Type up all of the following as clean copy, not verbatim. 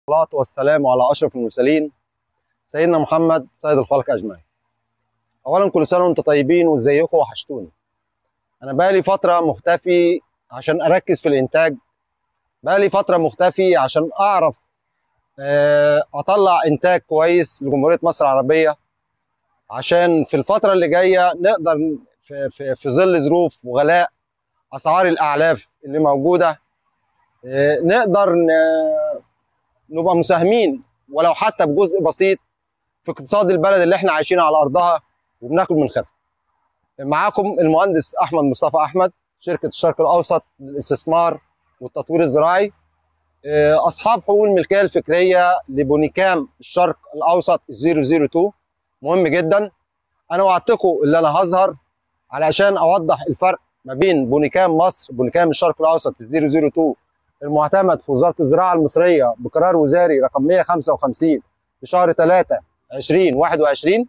والصلاة والسلام على أشرف المرسلين سيدنا محمد سيد الخلق أجمعين. أولا كل سنة وأنتم طيبين وإزيكم وحشتوني. أنا بقالي فترة مختفي عشان أركز في الإنتاج، بقالي فترة مختفي عشان أعرف أطلع إنتاج كويس لجمهورية مصر العربية، عشان في الفترة اللي جاية نقدر في ظل ظروف وغلاء أسعار الأعلاف اللي موجودة نقدر نبقى مساهمين ولو حتى بجزء بسيط في اقتصاد البلد اللي احنا عايشين على ارضها وبناكل من خيرها. معاكم المهندس احمد مصطفى احمد، شركه الشرق الاوسط للاستثمار والتطوير الزراعي، اصحاب حقوق الملكيه الفكريه لبونيكام الشرق الاوسط 002. مهم جدا، انا وعدتكم اللي انا هظهر علشان اوضح الفرق ما بين بونيكام مصر، بونيكام الشرق الاوسط 002 المعتمد في وزاره الزراعه المصريه بقرار وزاري رقم 155 في شهر 3 2021،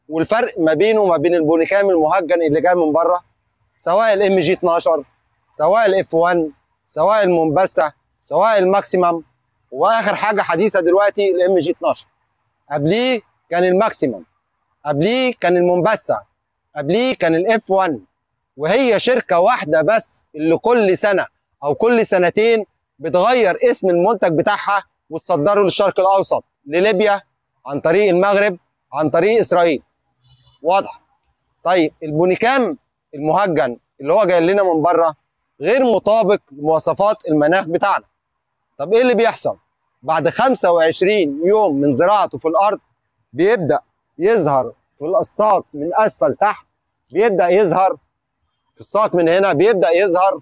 والفرق ما بينه وما بين البونيكام المهجن اللي جاي من بره، سواء الام جي 12 سواء الاف 1 سواء المنبثه سواء الماكسيمم، واخر حاجه حديثه دلوقتي الام جي 12. قبليه كان الماكسيمم، قبليه كان المنبثه، قبليه كان الاف 1، وهي شركه واحده بس اللي كل سنه او كل سنتين بتغير اسم المنتج بتاعها وتصدره للشرق الاوسط، لليبيا عن طريق المغرب عن طريق اسرائيل. واضح؟ طيب البونيكام المهجن اللي هو جاي لنا من بره غير مطابق لمواصفات المناخ بتاعنا. طب ايه اللي بيحصل؟ بعد 25 يوم من زراعته في الارض بيبدا يظهر في الساق من اسفل تحت، بيبدا يظهر في الساق من هنا، بيبدا يظهر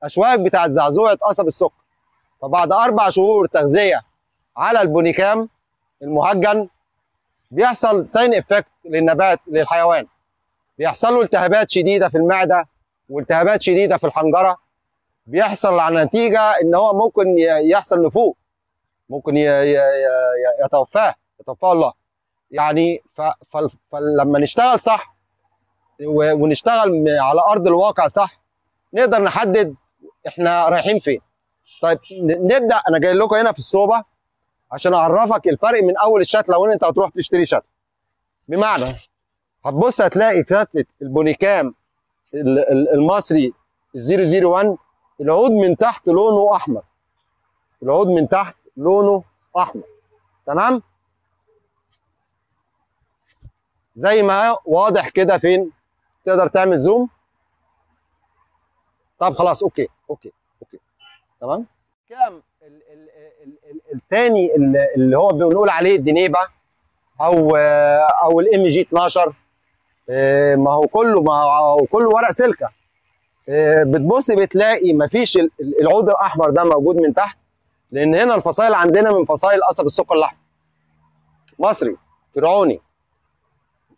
اشواك بتاعت زعزوعه قصب السكر. فبعد 4 شهور تغذيه على البونيكام المهجن بيحصل ساين افكت للنبات للحيوان، بيحصل له التهابات شديده في المعده والتهابات شديده في الحنجره، بيحصل على نتيجه ان هو ممكن يحصل نفوق، ممكن يتوفاه الله. يعني فلما نشتغل صح ونشتغل على ارض الواقع صح نقدر نحدد احنا رايحين فين. طيب نبدا. انا جاي لكم هنا في الصوبه عشان اعرفك الفرق من اول الشتله وين انت هتروح تشتري شتله. بمعنى هتبص هتلاقي شتله البونيكام المصري 001 العود من تحت لونه احمر، العود من تحت لونه احمر، تمام؟ زي ما واضح كده. فين تقدر تعمل زوم؟ طب خلاص اوكي تمام. كام الثاني اللي هو بنقول عليه الدنيبه او الام جي 12، ما هو كله ورق سلكه. بتبص بتلاقي مفيش العود الاحمر ده موجود من تحت، لان هنا الفصائل عندنا من فصائل قصب السكر الاحمر مصري فرعوني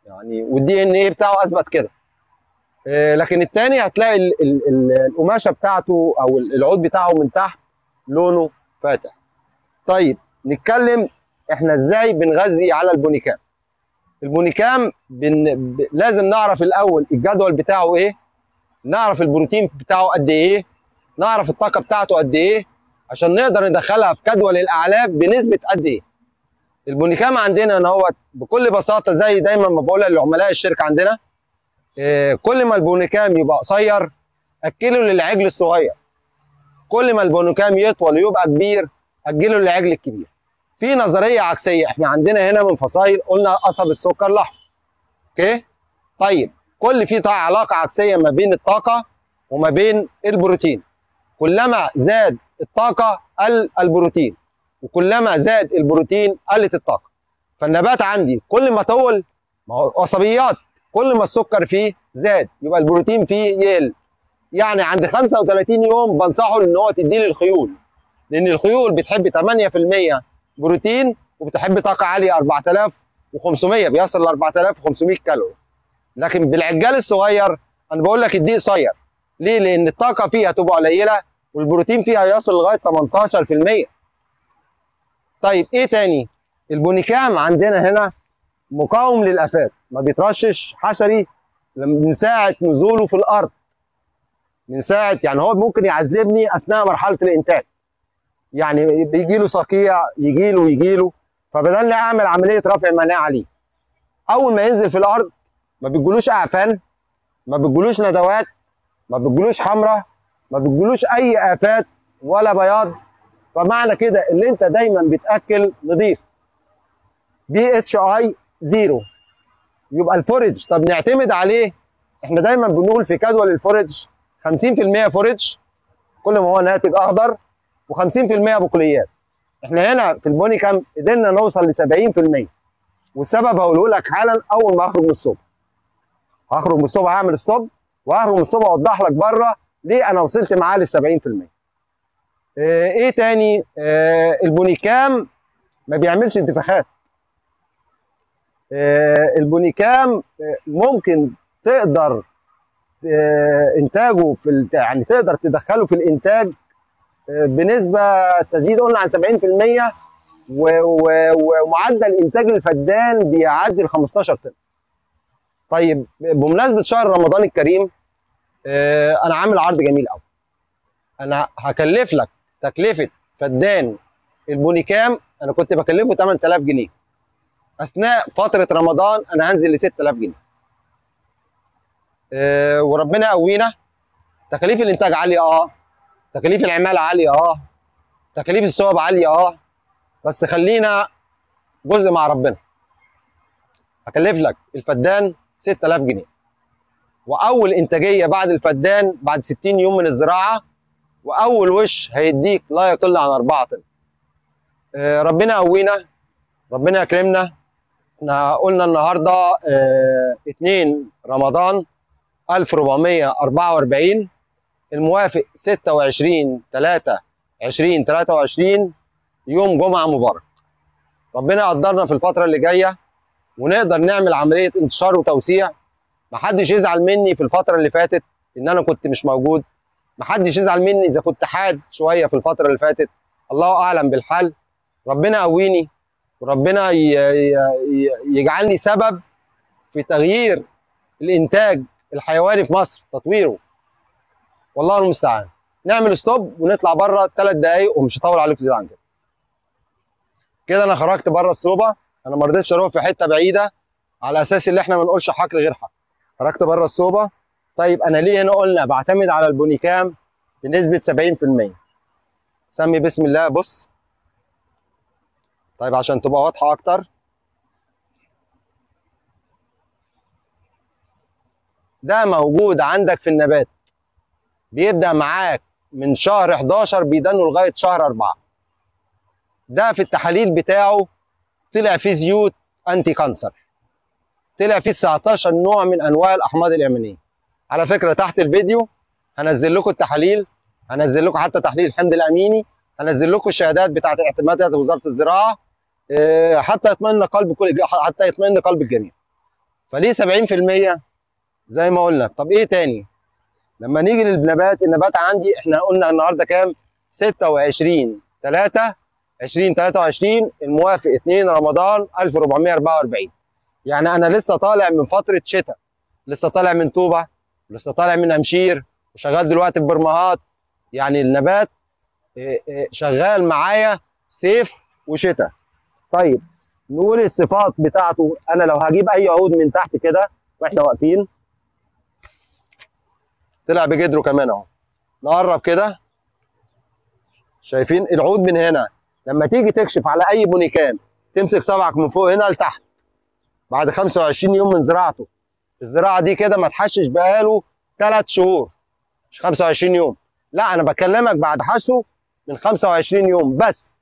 يعني، والدي ان ايه بتاعه اثبت كده. لكن الثاني هتلاقي القماشه بتاعته او العود بتاعه من تحت لونه فاتح. طيب نتكلم احنا ازاي بنغذي على البونيكام. البونيكام لازم نعرف الاول الجدول بتاعه ايه، نعرف البروتين بتاعه قد ايه، نعرف الطاقه بتاعته قد ايه، عشان نقدر ندخلها في جدول الاعلاف بنسبه قد ايه. البونيكام عندنا ان هو بكل بساطه زي دايما ما بقولها لعملاء الشركه عندنا، كل ما البونيكام يبقى قصير اكله للعجل الصغير، كل ما البونيكام يطول ويبقى كبير اجله للعجل الكبير. في نظريه عكسيه، احنا عندنا هنا من فصائل قلنا قصب السكر الاحمر، اوكي؟ طيب في علاقه عكسيه ما بين الطاقه وما بين البروتين. كلما زاد الطاقه قل البروتين، وكلما زاد البروتين قلت الطاقه. فالنبات عندي كل ما طول، ما هو قصبيات، كل ما السكر فيه زاد يبقى البروتين فيه يقل. يعني عند 35 يوم بنصحه ان هو تديه للخيول، لان الخيول بتحب 8% بروتين وبتحب طاقه عاليه 4500، بيصل ل 4500 كالوري. لكن بالعجال الصغير انا بقول لك اديه قصير. ليه؟ لان الطاقه فيها تبقى قليله والبروتين فيها يصل لغايه 18%. طيب ايه تاني؟ البونيكام عندنا هنا مقاوم للافات، ما بيترشش حشري من ساعه نزوله في الارض، من ساعه يعني هو ممكن يعذبني اثناء مرحله الانتاج، يعني بيجي له صقيع، يجي له. فبدلني اعمل عمليه رفع مناعه ليه. اول ما ينزل في الارض ما بتجيلوش اعفان، ما بتجيلوش ندوات، ما بتجيلوش حمراء، ما بتجيلوش اي افات ولا بياض. فمعنى كده اللي انت دايما بتاكل نظيف، DHI زيرو. يبقى الفورج طب نعتمد عليه. احنا دايما بنقول في جدول الفورج 50% فورج كل ما هو ناتج اخضر، و50% بقوليات. احنا هنا في البوني كام قدرنا نوصل ل 70%. والسبب هقوله لك حالا اول ما اخرج من الصبح. هخرج من الصبح هعمل ستوب، وهخرج من الصبح اوضح لك بره ليه انا وصلت معاه لل 70%. ايه تاني؟ البونيكام ما بيعملش انتفاخات. البونيكام ممكن تقدر انتاجه في يعني تقدر تدخله في الانتاج بنسبه تزيد قلنا عن 70%، ومعدل انتاج الفدان بيعدي ال 15 طن. طيب بمناسبه شهر رمضان الكريم انا عامل عرض جميل قوي. انا هكلف لك تكلفه فدان البونيكام، انا كنت بكلفه 8000 جنيه. اثناء فتره رمضان انا هنزل ل 6000 جنيه. وربنا يقوينا. تكاليف الانتاج عاليه، تكاليف العماله عاليه، تكاليف الصوب عاليه، بس خلينا جزء مع ربنا. هكلف لك الفدان 6000 جنيه، واول انتاجيه بعد الفدان بعد 60 يوم من الزراعه، واول وش هيديك لا يقل عن 4 طن. ربنا يقوينا، ربنا يكرمنا. احنا قلنا النهارده 2 رمضان 1444 الموافق 26/3/2023 يوم جمعه مبارك. ربنا يقدرنا في الفتره اللي جايه ونقدر نعمل عمليه انتشار وتوسيع. محدش يزعل مني في الفتره اللي فاتت ان انا كنت مش موجود، محدش يزعل مني اذا كنت حاد شويه في الفتره اللي فاتت، الله اعلم بالحل. ربنا يقويني، وربنا يجعلني سبب في تغيير الانتاج الحيواني في مصر، تطويره. والله المستعان. نعمل ستوب ونطلع بره 3 دقايق ومش هطول عليكم زياده عن كده. كده انا خرجت بره الصوبه، انا ما رضيتش اروح في حته بعيده على اساس ان احنا ما نقولش حقل غير حق. خرجت بره الصوبه. طيب انا ليه هنا قلنا بعتمد على البونيكام بنسبه 70%؟ سمي بسم الله. بص، طيب عشان تبقى واضحه اكتر، ده موجود عندك في النبات، بيبدا معاك من شهر 11 بيدنوا لغايه شهر 4. ده في التحاليل بتاعه طلع فيه زيوت انتي كانسر، طلع فيه 19 نوع من انواع الاحماض الامينيه. على فكره تحت الفيديو هنزل لكم التحاليل، هنزل لكم حتى تحليل الحمض الاميني، هنزل لكم الشهادات بتاعت اعتمادات وزاره الزراعه، حتى يطمئن قلب الجميع. فليه 70%؟ زي ما قلنا. طب ايه تاني؟ لما نيجي للنبات، النبات عندي احنا قلنا النهارده كام؟ 26/3/2023 الموافق 2 رمضان 1444. يعني انا لسه طالع من فتره شتاء، لسه طالع من طوبه، لسه طالع من امشير، وشغال دلوقتي في برمهات. يعني النبات شغال معايا صيف وشتاء. طيب نقول الصفات بتاعته. انا لو هجيب اي عود من تحت كده واحنا واقفين، طلع بجدره كمان اهو. نقرب كده، شايفين العود من هنا. لما تيجي تكشف على اي بونيكام تمسك صبعك من فوق هنا لتحت بعد 25 يوم من زراعته. الزراعه دي كده ما تحشش بقاله 3 شهور، مش 25 يوم. لا انا بكلمك بعد حشه من 25 يوم بس.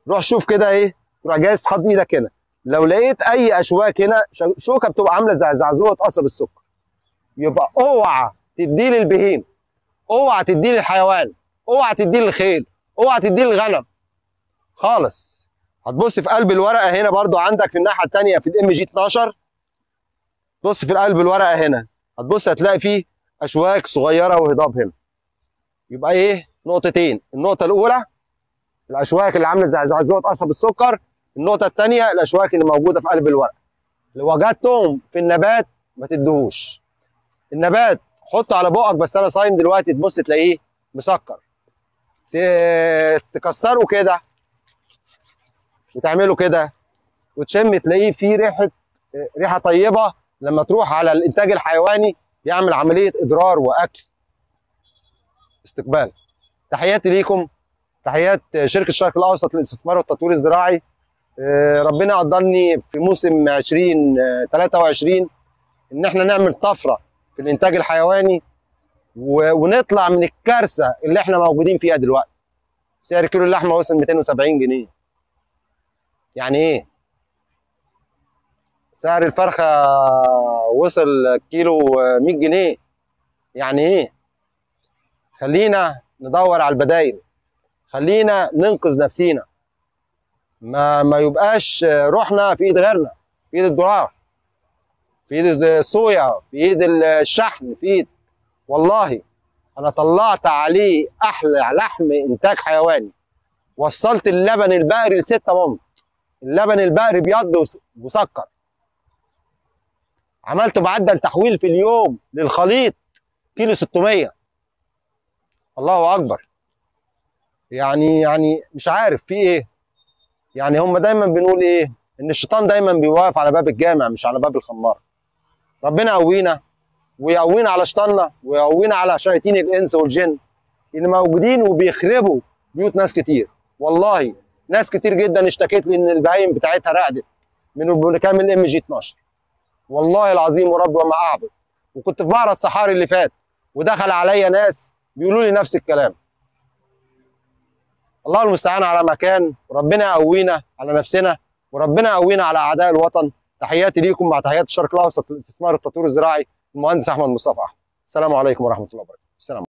روح شوف كده ايه، تروح جايز حاط ايدك هنا، لو لقيت اي اشواك هنا، شوكه بتبقى عامله زي زعزوعه قصب السكر، يبقى اوعى تديه للبهيم، اوعى تديه للحيوان، اوعى تديه للخيل، اوعى تديه للغنم خالص. هتبص في قلب الورقه هنا برضو عندك في الناحيه الثانيه في الام جي 12. بص في قلب الورقه هنا، هتبص هتلاقي فيه اشواك صغيره وهضاب هنا. يبقى ايه؟ نقطتين. النقطه الاولى الاشواك اللي عامله زي زعزوعه قصب السكر، النقطه الثانيه الاشواك اللي موجوده في قلب الورقه. اللي وجدتهم في النبات ما تدهوش. النبات حطه على بقك، بس انا صايم دلوقتي، تبص تلاقيه مسكر. تكسره كده وتعمله كده وتشم تلاقيه فيه ريحه طيبه. لما تروح على الانتاج الحيواني يعمل عمليه اضرار واكل استقبال. تحياتي ليكم، تحيات شركه الشرق الاوسط للاستثمار والتطوير الزراعي. ربنا قدرني في موسم 2023 ان احنا نعمل طفره في الانتاج الحيواني ونطلع من الكارثه اللي احنا موجودين فيها دلوقتي. سعر كيلو اللحمه وصل 270 جنيه. يعني ايه؟ سعر الفرخه وصل كيلو 100 جنيه. يعني ايه؟ خلينا ندور على البدائل، خلينا ننقذ نفسينا، ما يبقاش روحنا في ايد غيرنا، في ايد الدولار، في ايد الصويا، في ايد الشحن، في ايد. والله انا طلعت عليه احلى لحم انتاج حيواني. وصلت اللبن البقري ل6 بونت، اللبن البقري بيض وسكر. عملت معدل تحويل في اليوم للخليط كيلو 600. الله اكبر. يعني مش عارف في ايه. يعني هم دايما بنقول ايه؟ ان الشيطان دايما بيوقف على باب الجامع مش على باب الخماره. ربنا يقوينا ويقوينا على شيطاننا ويقوينا على شياطين الانس والجن اللي موجودين وبيخربوا بيوت ناس كتير. والله ناس كتير جدا اشتكت لي ان البهايم بتاعتها رقدت من كامل MG12. والله العظيم ورب وما اعبد. وكنت في معرض صحاري اللي فات ودخل عليا ناس بيقولوا لي نفس الكلام. الله المستعان على مكان. وربنا يقوينا على نفسنا وربنا يقوينا على اعداء الوطن. تحياتي ليكم مع تحيات الشرق الاوسط للاستثمار والتطوير الزراعي، المهندس احمد مصطفى احمد. السلام عليكم ورحمه الله وبركاته. السلام.